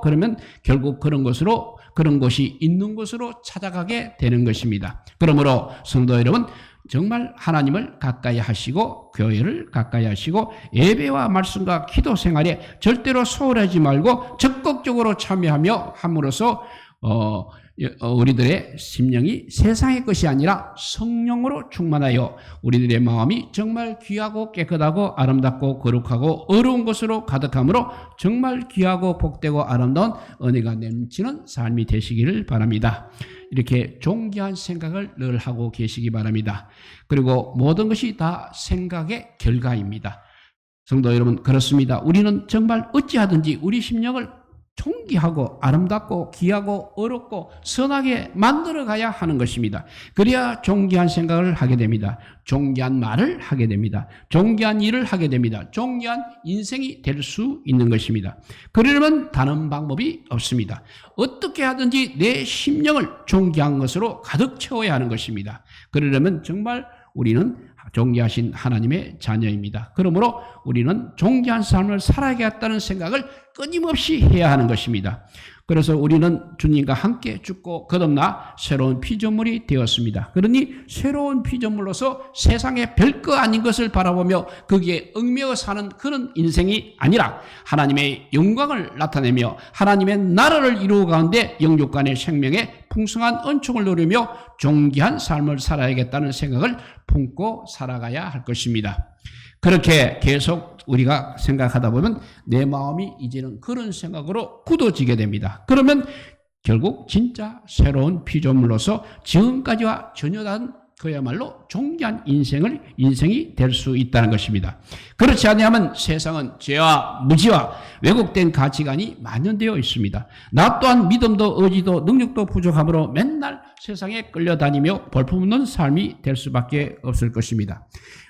그러면 결국 그런 것이 있는 곳으로 찾아가게 되는 것입니다. 그러므로 성도 여러분, 정말 하나님을 가까이 하시고 교회를 가까이 하시고 예배와 말씀과 기도 생활에 절대로 소홀하지 말고 적극적으로 참여하며 함으로써 우리들의 심령이 세상의 것이 아니라 성령으로 충만하여 우리들의 마음이 정말 귀하고 깨끗하고 아름답고 거룩하고 어려운 것으로 가득함으로 정말 귀하고 복되고 아름다운 은혜가 넘치는 삶이 되시기를 바랍니다. 이렇게 존귀한 생각을 늘 하고 계시기 바랍니다. 그리고 모든 것이 다 생각의 결과입니다. 성도 여러분, 그렇습니다. 우리는 정말 어찌하든지 우리 심령을 존귀하고 아름답고 귀하고 어렵고 선하게 만들어가야 하는 것입니다. 그래야 존귀한 생각을 하게 됩니다. 존귀한 말을 하게 됩니다. 존귀한 일을 하게 됩니다. 존귀한 인생이 될 수 있는 것입니다. 그러려면 다른 방법이 없습니다. 어떻게 하든지 내 심령을 존귀한 것으로 가득 채워야 하는 것입니다. 그러려면 정말 우리는 존귀하신 하나님의 자녀입니다. 그러므로 우리는 존귀한 삶을 살아야겠다는 생각을 끊임없이 해야 하는 것입니다. 그래서 우리는 주님과 함께 죽고 거듭나 새로운 피조물이 되었습니다. 그러니 새로운 피조물로서 세상에 별거 아닌 것을 바라보며 거기에 얽매여 사는 그런 인생이 아니라 하나님의 영광을 나타내며 하나님의 나라를 이루어 가는데 영육간의 생명의 풍성한 은총을 누리며 존귀한 삶을 살아야겠다는 생각을 품고 살아가야 할 것입니다. 그렇게 계속 우리가 생각하다 보면 내 마음이 이제는 그런 생각으로 굳어지게 됩니다. 그러면 결국 진짜 새로운 피조물로서 지금까지와 전혀 다른 그야말로 존귀한 인생이 될 수 있다는 것입니다. 그렇지 아니하면 세상은 죄와 무지와 왜곡된 가치관이 만연되어 있습니다. 나 또한 믿음도 의지도 능력도 부족함으로 맨날 세상에 끌려다니며 볼품없는 삶이 될 수밖에 없을 것입니다.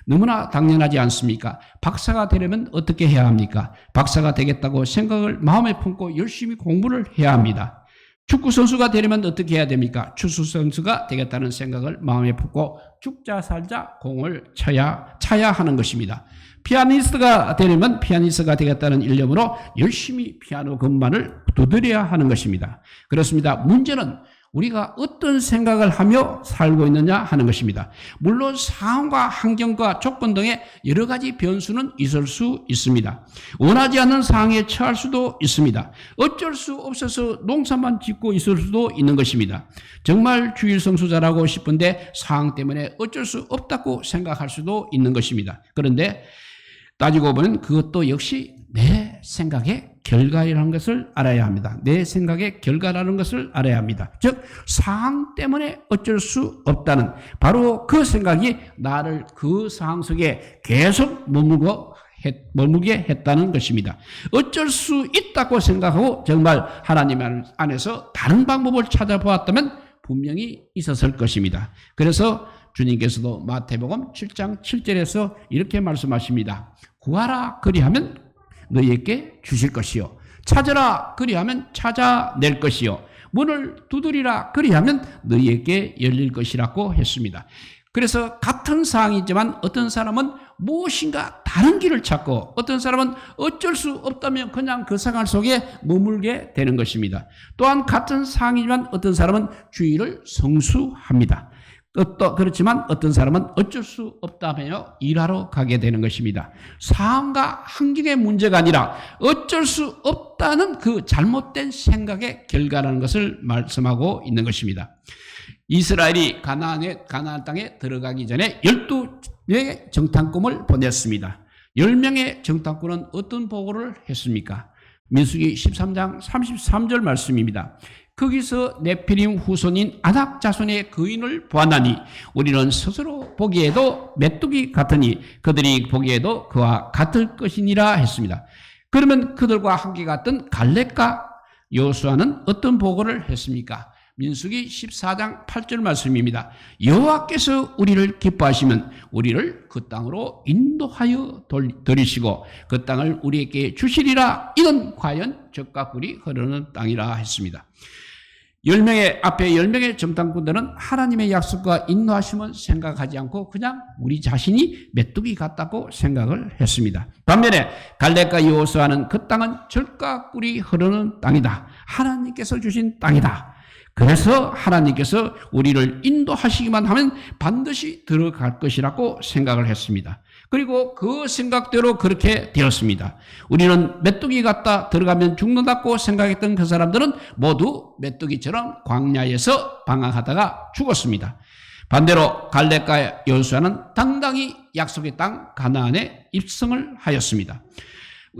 너무나 당연하지 않습니까? 박사가 되려면 어떻게 해야 합니까? 박사가 되겠다고 생각을 마음에 품고 열심히 공부를 해야 합니다. 축구 선수가 되려면 어떻게 해야 됩니까? 축구 선수가 되겠다는 생각을 마음에 품고 죽자 살자 공을 차야 하는 것입니다. 피아니스트가 되려면 피아니스트가 되겠다는 일념으로 열심히 피아노 건반을 두드려야 하는 것입니다. 그렇습니다. 문제는 우리가 어떤 생각을 하며 살고 있느냐 하는 것입니다. 물론 상황과 환경과 조건 등의 여러 가지 변수는 있을 수 있습니다. 원하지 않는 상황에 처할 수도 있습니다. 어쩔 수 없어서 농사만 짓고 있을 수도 있는 것입니다. 정말 주일 성수자라고 싶은데 상황 때문에 어쩔 수 없다고 생각할 수도 있는 것입니다. 그런데 따지고 보면 그것도 역시 내 생각의 결과라는 것을 알아야 합니다. 내 생각의 결과라는 것을 알아야 합니다. 즉 상황 때문에 어쩔 수 없다는 바로 그 생각이 나를 그 상황 속에 계속 머물게 했다는 것입니다. 어쩔 수 있다고 생각하고 정말 하나님 안에서 다른 방법을 찾아보았다면 분명히 있었을 것입니다. 그래서 주님께서도 마태복음 7장 7절에서 이렇게 말씀하십니다. 구하라 그리하면 너희에게 주실 것이요 찾으라 그리하면 찾아낼 것이요 문을 두드리라 그리하면 너희에게 열릴 것이라고 했습니다. 그래서 같은 상황이지만 어떤 사람은 무엇인가 다른 길을 찾고 어떤 사람은 어쩔 수 없다면 그냥 그 상황 속에 머물게 되는 것입니다. 또한 같은 상황이지만 어떤 사람은 주의를 성수합니다. 그렇지만 어떤 사람은 어쩔 수 없다며 일하러 가게 되는 것입니다. 상황과 환경의 문제가 아니라 어쩔 수 없다는 그 잘못된 생각의 결과라는 것을 말씀하고 있는 것입니다. 이스라엘이 가나안 땅에 들어가기 전에 12명의 정탐꾼을 보냈습니다. 10명의 정탐꾼은 어떤 보고를 했습니까? 민수기 13장 33절 말씀입니다. 거기서 네피림 후손인 아낙 자손의 거인을 보았나니 우리는 스스로 보기에도 메뚜기 같으니 그들이 보기에도 그와 같을 것이니라 했습니다. 그러면 그들과 함께 갔던 갈렙과 여호수아는 어떤 보고를 했습니까? 민수기 14장 8절 말씀입니다. 여호와께서 우리를 기뻐하시면 우리를 그 땅으로 인도하여 들이시고 그 땅을 우리에게 주시리라. 이건 과연 젖과 꿀이 흐르는 땅이라 했습니다. 10명의 앞에 10명의 정탐꾼들은 하나님의 약속과 인도하심은 생각하지 않고 그냥 우리 자신이 메뚜기 같다고 생각을 했습니다. 반면에 갈렙과 여호수아는 그 땅은 젖과 꿀이 흐르는 땅이다. 하나님께서 주신 땅이다. 그래서 하나님께서 우리를 인도하시기만 하면 반드시 들어갈 것이라고 생각을 했습니다. 그리고 그 생각대로 그렇게 되었습니다. 우리는 메뚜기 같다 들어가면 죽는다고 생각했던 그 사람들은 모두 메뚜기처럼 광야에서 방황하다가 죽었습니다. 반대로 갈렙과 여호수아는 당당히 약속의 땅 가나안에 입성을 하였습니다.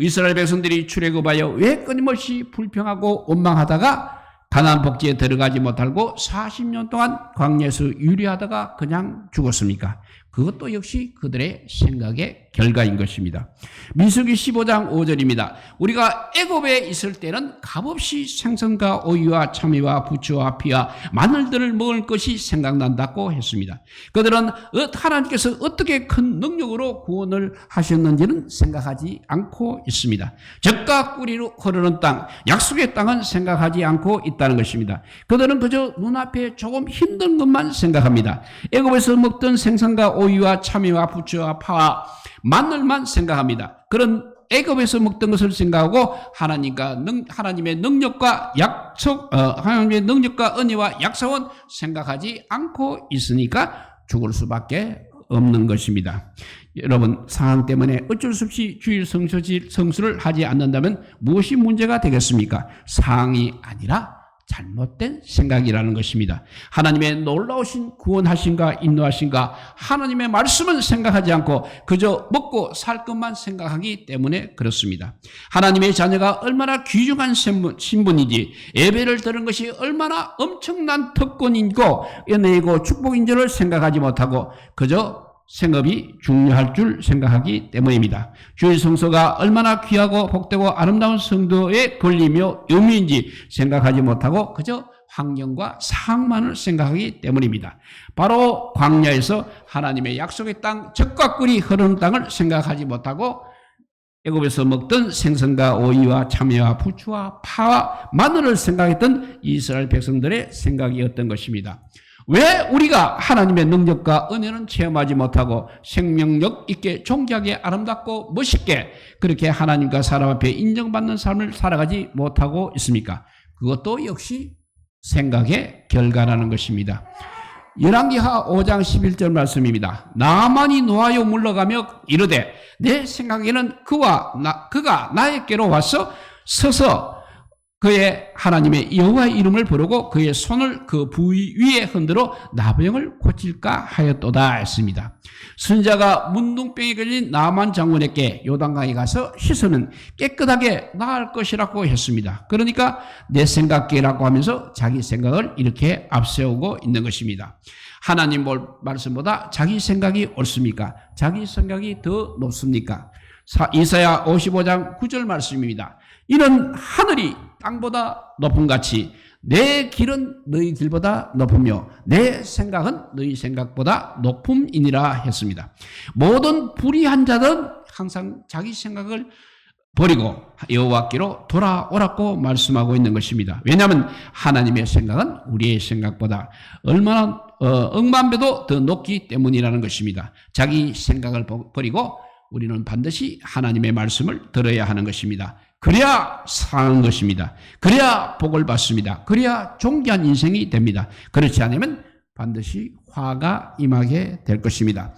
이스라엘 백성들이 출애굽하여 왜 끊임없이 불평하고 원망하다가 가나안 복지에 들어가지 못하고 40년 동안 광야에서 유리하다가 그냥 죽었습니까? 그것도 역시 그들의 생각의 결과인 것입니다. 민수기 15장 5절입니다. 우리가 애굽에 있을 때는 값없이 생선과 오이와 참외와 부추와 피와 마늘들을 먹을 것이 생각난다고 했습니다. 그들은 하나님께서 어떻게 큰 능력으로 구원을 하셨는지는 생각하지 않고 있습니다. 젖과 꿀이 흐르는 땅, 약속의 땅은 생각하지 않고 있다는 것입니다. 그들은 그저 눈앞에 조금 힘든 것만 생각합니다. 애굽에서 먹던 생선과 오이와 참외와 부추와 파와 마늘만 생각합니다. 그런 애굽에서 먹던 것을 생각하고 하나님의 능력과 약속, 하나님의 능력과 은혜와 약속은 생각하지 않고 있으니까 죽을 수밖에 없는 것입니다. 여러분, 상황 때문에 어쩔 수 없이 주일 성수를 하지 않는다면 무엇이 문제가 되겠습니까? 상황이 아니라 잘못된 생각이라는 것입니다. 하나님의 놀라우신 구원하신가 인도하신가 하나님의 말씀은 생각하지 않고 그저 먹고 살 것만 생각하기 때문에 그렇습니다. 하나님의 자녀가 얼마나 귀중한 신분인지 예배를 드는 것이 얼마나 엄청난 특권이고 은혜이고 축복인 줄을 생각하지 못하고 그저 생업이 중요할 줄 생각하기 때문입니다. 주일 성소가 얼마나 귀하고 복되고 아름다운 성도의 권리며 의미인지 생각하지 못하고 그저 환경과 상황만을 생각하기 때문입니다. 바로 광야에서 하나님의 약속의 땅, 젖과 꿀이 흐르는 땅을 생각하지 못하고 애굽에서 먹던 생선과 오이와 참외와 부추와 파와 마늘을 생각했던 이스라엘 백성들의 생각이었던 것입니다. 왜 우리가 하나님의 능력과 은혜는 체험하지 못하고 생명력 있게 존귀하게 아름답고 멋있게 그렇게 하나님과 사람 앞에 인정받는 삶을 살아가지 못하고 있습니까? 그것도 역시 생각의 결과라는 것입니다. 열왕기하 5장 11절 말씀입니다. 나만이 노하여 물러가며 이르되 내 생각에는 그가 나에게로 와서 서서 그의 하나님의 여호와의 이름을 부르고 그의 손을 그 부위 위에 흔들어 나병을 고칠까 하였도다 했습니다. 선지자가 문둥병에 걸린 나만 장군에게 요단강에 가서 씻으면 깨끗하게 나을 것이라고 했습니다. 그러니까 내 생각이라고 하면서 자기 생각을 이렇게 앞세우고 있는 것입니다. 하나님 말씀보다 자기 생각이 옳습니까? 자기 생각이 더 높습니까? 이사야 55장 9절 말씀입니다. 이는 하늘이 땅보다 높은 같이 내 길은 너희 길보다 높으며 내 생각은 너희 생각보다 높음이니라 했습니다. 모든 불의한 자들은 항상 자기 생각을 버리고 여호와께로 돌아오라고 말씀하고 있는 것입니다. 왜냐하면 하나님의 생각은 우리의 생각보다 얼마나 억만배도 더 높기 때문이라는 것입니다. 자기 생각을 버리고 우리는 반드시 하나님의 말씀을 들어야 하는 것입니다. 그래야 사는 것입니다. 그래야 복을 받습니다. 그래야 존귀한 인생이 됩니다. 그렇지 않으면 반드시 화가 임하게 될 것입니다.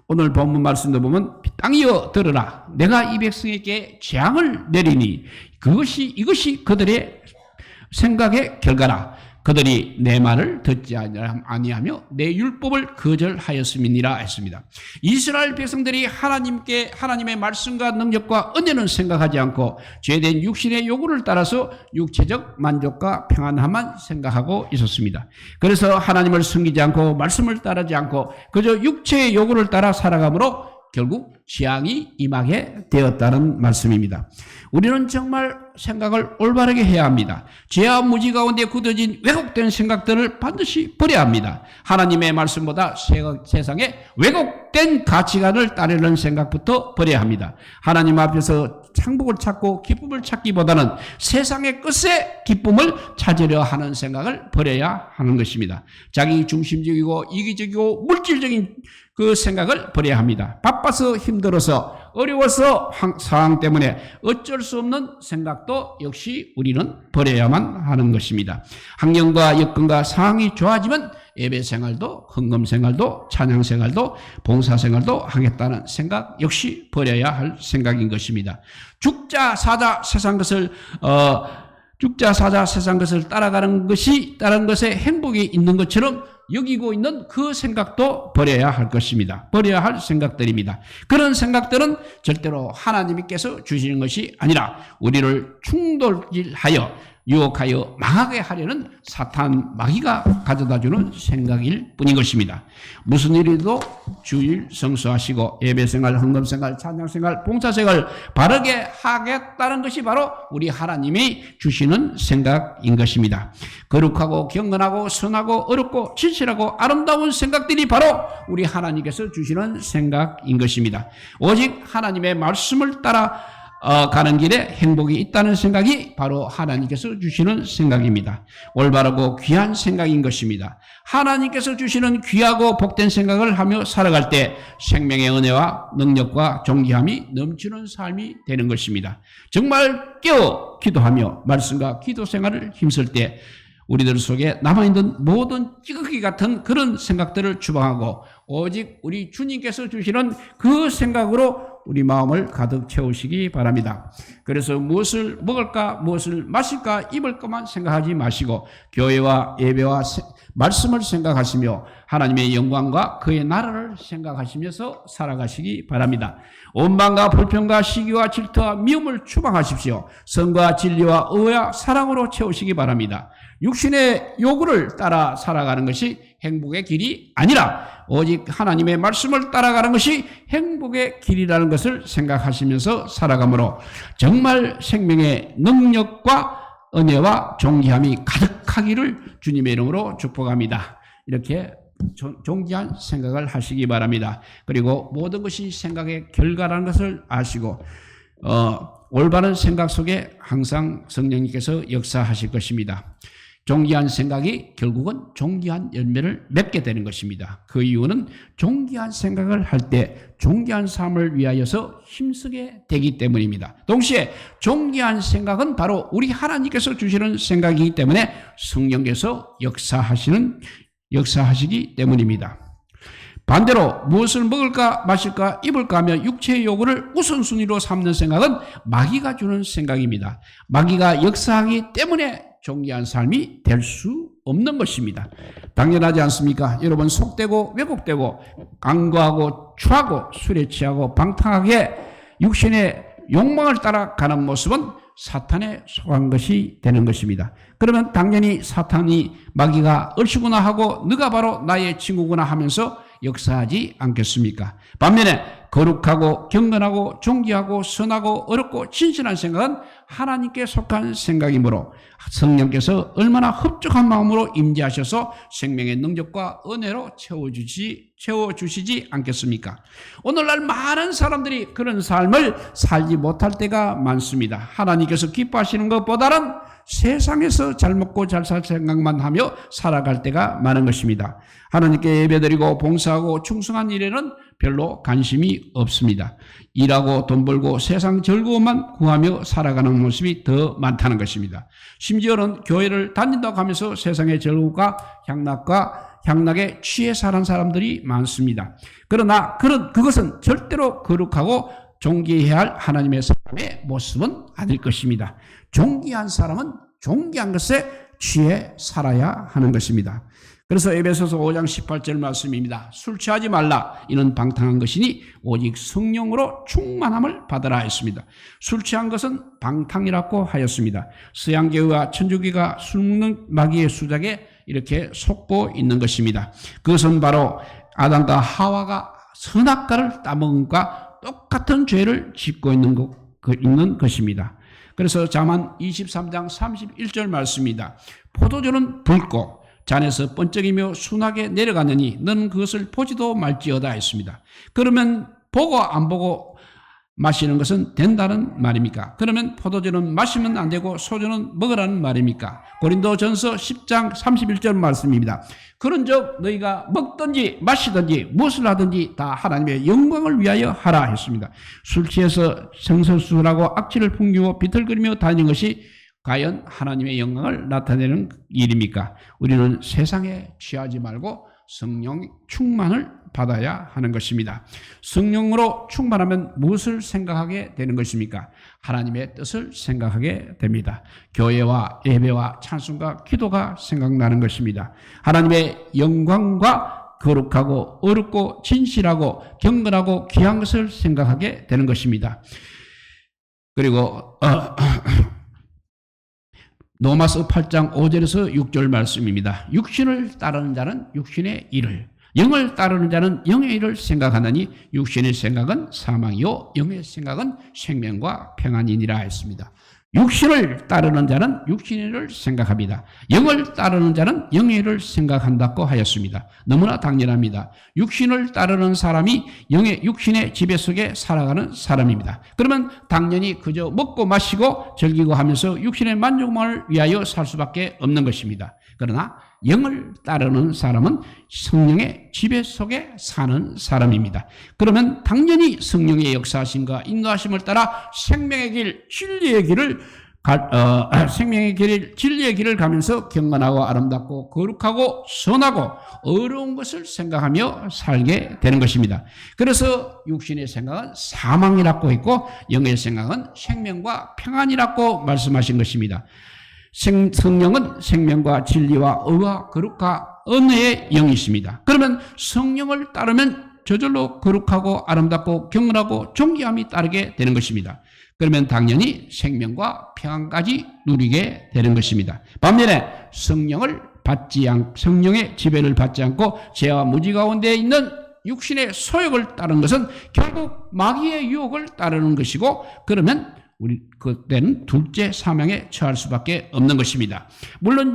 오늘 본문 말씀도 보면 땅이여 들으라 내가 이 백성에게 재앙을 내리니 이것이 그들의 생각의 결과라. 그들이 내 말을 듣지 아니하며 내 율법을 거절하였음이니라 했습니다. 이스라엘 백성들이 하나님의 말씀과 능력과 은혜는 생각하지 않고 죄된 육신의 요구를 따라서 육체적 만족과 평안함만 생각하고 있었습니다. 그래서 하나님을 섬기지 않고 말씀을 따르지 않고 그저 육체의 요구를 따라 살아가므로 결국 재앙이 임하게 되었다는 말씀입니다. 우리는 정말 생각을 올바르게 해야 합니다. 죄와 무지 가운데 굳어진 왜곡된 생각들을 반드시 버려야 합니다. 하나님의 말씀보다 세상의 왜곡된 가치관을 따르는 생각부터 버려야 합니다. 하나님 앞에서 행복을 찾고 기쁨을 찾기보다는 세상의 끝에 기쁨을 찾으려 하는 생각을 버려야 하는 것입니다. 자기 중심적이고 이기적이고 물질적인 그 생각을 버려야 합니다. 바빠서 힘들어서 어려워서 상황 때문에 어쩔 수 없는 생각도 역시 우리는 버려야만 하는 것입니다. 환경과 여건과 상황이 좋아지면 예배 생활도 헌금 생활도 찬양 생활도 봉사 생활도 하겠다는 생각 역시 버려야 할 생각인 것입니다. 죽자 사자 세상 것을 따라가는 것에 행복이 있는 것처럼 여기고 있는 그 생각도 버려야 할 것입니다. 버려야 할 생각들입니다. 그런 생각들은 절대로 하나님께서 주시는 것이 아니라 우리를 충돌질하여 유혹하여 망하게 하려는 사탄 마귀가 가져다주는 생각일 뿐인 것입니다. 무슨 일이도 주일 성수하시고 예배생활, 헌금생활, 찬양생활, 봉사생활 바르게 하겠다는 것이 바로 우리 하나님이 주시는 생각인 것입니다. 거룩하고 경건하고 선하고 어렵고 진실하고 아름다운 생각들이 바로 우리 하나님께서 주시는 생각인 것입니다. 오직 하나님의 말씀을 따라 가는 길에 행복이 있다는 생각이 바로 하나님께서 주시는 생각입니다. 올바르고 귀한 생각인 것입니다. 하나님께서 주시는 귀하고 복된 생각을 하며 살아갈 때 생명의 은혜와 능력과 존귀함이 넘치는 삶이 되는 것입니다. 정말 깨어 기도하며 말씀과 기도 생활을 힘쓸 때 우리들 속에 남아있는 모든 찌꺼기 같은 그런 생각들을 추방하고 오직 우리 주님께서 주시는 그 생각으로 우리 마음을 가득 채우시기 바랍니다. 그래서 무엇을 먹을까, 무엇을 마실까, 입을까만 생각하지 마시고 교회와 예배와 말씀을 생각하시며 하나님의 영광과 그의 나라를 생각하시면서 살아가시기 바랍니다. 원망과 불평과 시기와 질투와 미움을 추방하십시오. 선과 진리와 의와 사랑으로 채우시기 바랍니다. 육신의 요구를 따라 살아가는 것이 행복의 길이 아니라 오직 하나님의 말씀을 따라가는 것이 행복의 길이라는 것을 생각하시면서 살아가므로 정말 생명의 능력과 은혜와 존귀함이 가득하기를 주님의 이름으로 축복합니다. 이렇게 존귀한 생각을 하시기 바랍니다. 그리고 모든 것이 생각의 결과라는 것을 아시고 올바른 생각 속에 항상 성령님께서 역사하실 것입니다. 존귀한 생각이 결국은 존귀한 열매를 맺게 되는 것입니다. 그 이유는 존귀한 생각을 할 때 존귀한 삶을 위하여서 힘쓰게 되기 때문입니다. 동시에 존귀한 생각은 바로 우리 하나님께서 주시는 생각이기 때문에 성령께서 역사하시기 때문입니다. 반대로 무엇을 먹을까 마실까 입을까 하며 육체의 요구를 우선순위로 삼는 생각은 마귀가 주는 생각입니다. 마귀가 역사하기 때문에 존귀한 삶이 될 수 없는 것입니다. 당연하지 않습니까? 여러분 속되고 왜곡되고 강구하고 추하고 술에 취하고 방탕하게 육신의 욕망을 따라가는 모습은 사탄에 속한 것이 되는 것입니다. 그러면 당연히 사탄이 마귀가 얼씨구나 하고 너가 바로 나의 친구구나 하면서 역사하지 않겠습니까? 반면에 거룩하고 경건하고 존귀하고 선하고 어렵고 진실한 생각은 하나님께 속한 생각이므로 성령께서 얼마나 흡족한 마음으로 임재하셔서 생명의 능력과 은혜로 채워주시지 않겠습니까? 오늘날 많은 사람들이 그런 삶을 살지 못할 때가 많습니다. 하나님께서 기뻐하시는 것보다는 세상에서 잘 먹고 잘 살 생각만 하며 살아갈 때가 많은 것입니다. 하나님께 예배드리고 봉사하고 충성한 일에는 별로 관심이 없습니다. 일하고 돈 벌고 세상 즐거움만 구하며 살아가는 모습이 더 많다는 것입니다. 심지어는 교회를 다닌다고 하면서 세상의 즐거움과 향락에 취해 사는 사람들이 많습니다. 그러나 그것은 절대로 거룩하고 존귀해야 할 하나님의 사람의 모습은 아닐 것입니다. 존귀한 사람은 존귀한 것에 취해 살아야 하는 것입니다. 그래서 에베소서 5장 18절 말씀입니다. 술 취하지 말라. 이는 방탕한 것이니 오직 성령으로 충만함을 받으라 했습니다. 술 취한 것은 방탕이라고 하였습니다. 서양계와 천주교가 술 먹는 마귀의 수작에 이렇게 속고 있는 것입니다. 그것은 바로 아담과 하와가 선악과를 따먹은과 똑같은 죄를 짓고 있는 것입니다. 그래서 잠언 23장 31절 말씀입니다. 포도주는 붉고 잔에서 번쩍이며 순하게 내려가느니 너는 그것을 보지도 말지어다 했습니다. 그러면 보고 안 보고 마시는 것은 된다는 말입니까? 그러면 포도주는 마시면 안 되고 소주는 먹으라는 말입니까? 고린도전서 10장 31절 말씀입니다. 그런즉 너희가 먹든지 마시든지 무엇을 하든지 다 하나님의 영광을 위하여 하라 했습니다. 술 취해서 성설수술하고 악취를 풍기고 비틀거리며 다니는 것이 과연 하나님의 영광을 나타내는 일입니까? 우리는 세상에 취하지 말고 성령 충만을 받아야 하는 것입니다. 성령으로 충만하면 무엇을 생각하게 되는 것입니까? 하나님의 뜻을 생각하게 됩니다. 교회와 예배와 찬송과 기도가 생각나는 것입니다. 하나님의 영광과 거룩하고 어렵고 진실하고 경건하고 귀한 것을 생각하게 되는 것입니다. 그리고 로마서 8장 5절에서 6절 말씀입니다. 육신을 따르는 자는 육신의 일을, 영을 따르는 자는 영의 일을 생각하느니 육신의 생각은 사망이요 영의 생각은 생명과 평안이니라 했습니다. 육신을 따르는 자는 육신의 일을 생각합니다. 영을 따르는 자는 영의 일을 생각한다고 하였습니다. 너무나 당연합니다. 육신을 따르는 사람이 육신의 지배 속에 살아가는 사람입니다. 그러면 당연히 그저 먹고 마시고 즐기고 하면서 육신의 만족만을 위하여 살 수밖에 없는 것입니다. 그러나 영을 따르는 사람은 성령의 지배 속에 사는 사람입니다. 그러면 당연히 성령의 역사하심과 인도하심을 따라 생명의 길, 진리의 길을 진리의 길을 가면서 경건하고 아름답고 거룩하고 선하고 어려운 것을 생각하며 살게 되는 것입니다. 그래서 육신의 생각은 사망이라고 했고 영의 생각은 생명과 평안이라고 말씀하신 것입니다. 성령은 생명과 진리와 의와 거룩과 은혜의 영이십니다. 그러면 성령을 따르면 저절로 거룩하고 아름답고 경건하고 존귀함이 따르게 되는 것입니다. 그러면 당연히 생명과 평안까지 누리게 되는 것입니다. 반면에 성령의 지배를 받지 않고 죄와 무지 가운데 있는 육신의 소욕을 따르는 것은 결국 마귀의 유혹을 따르는 것이고, 그러면 그때는 둘째 사망에 처할 수밖에 없는 것입니다. 물론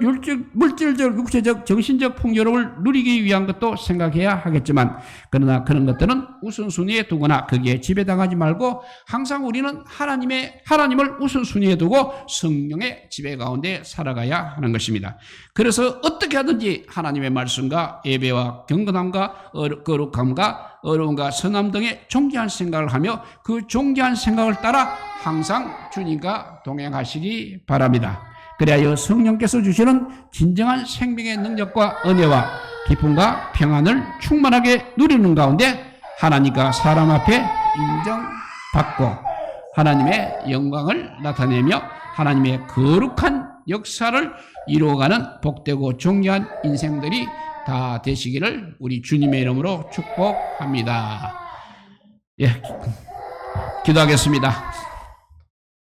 물질적, 육체적, 정신적 풍요로움을 누리기 위한 것도 생각해야 하겠지만, 그러나 그런 것들은 우선순위에 두거나 거기에 지배당하지 말고 항상 우리는 하나님을 우선순위에 두고 성령의 지배 가운데 살아가야 하는 것입니다. 그래서 어떻게 하든지 하나님의 말씀과 예배와 경건함과 거룩함과 어려움과 선함 등의 존귀한 생각을 하며 그 존귀한 생각을 따라 항상 주님과 동행하시기 바랍니다. 그래야 성령께서 주시는 진정한 생명의 능력과 은혜와 기쁨과 평안을 충만하게 누리는 가운데 하나님과 사람 앞에 인정받고 하나님의 영광을 나타내며 하나님의 거룩한 역사를 이루어가는 복되고 존귀한 인생들이 다 되시기를 우리 주님의 이름으로 축복합니다. 예, 기도하겠습니다.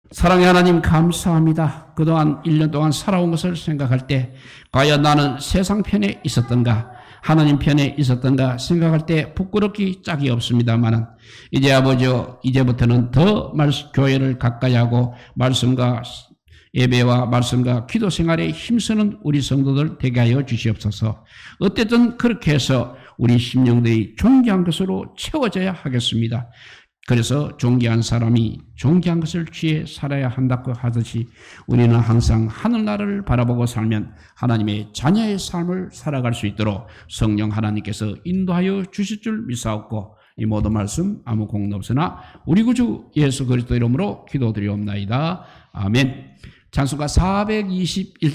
사랑의 하나님 감사합니다. 그동안 1년 동안 살아온 것을 생각할 때 과연 나는 세상 편에 있었던가 하나님 편에 있었던가 생각할 때 부끄럽기 짝이 없습니다만, 이제 아버지요, 이제부터는 더 교회를 가까이 하고 말씀과 예배와 말씀과 기도 생활에 힘쓰는 우리 성도들 되게 하여 주시옵소서. 어쨌든 그렇게 해서 우리 심령들이 존귀한 것으로 채워져야 하겠습니다. 그래서 존귀한 사람이 존귀한 것을 취해 살아야 한다고 하듯이 우리는 항상 하늘나라를 바라보고 살면 하나님의 자녀의 삶을 살아갈 수 있도록 성령 하나님께서 인도하여 주실 줄 믿사옵고, 이 모든 말씀 아무 공로 없으나 우리 구주 예수 그리스도 이름으로 기도드리옵나이다. 아멘. 찬송가 421장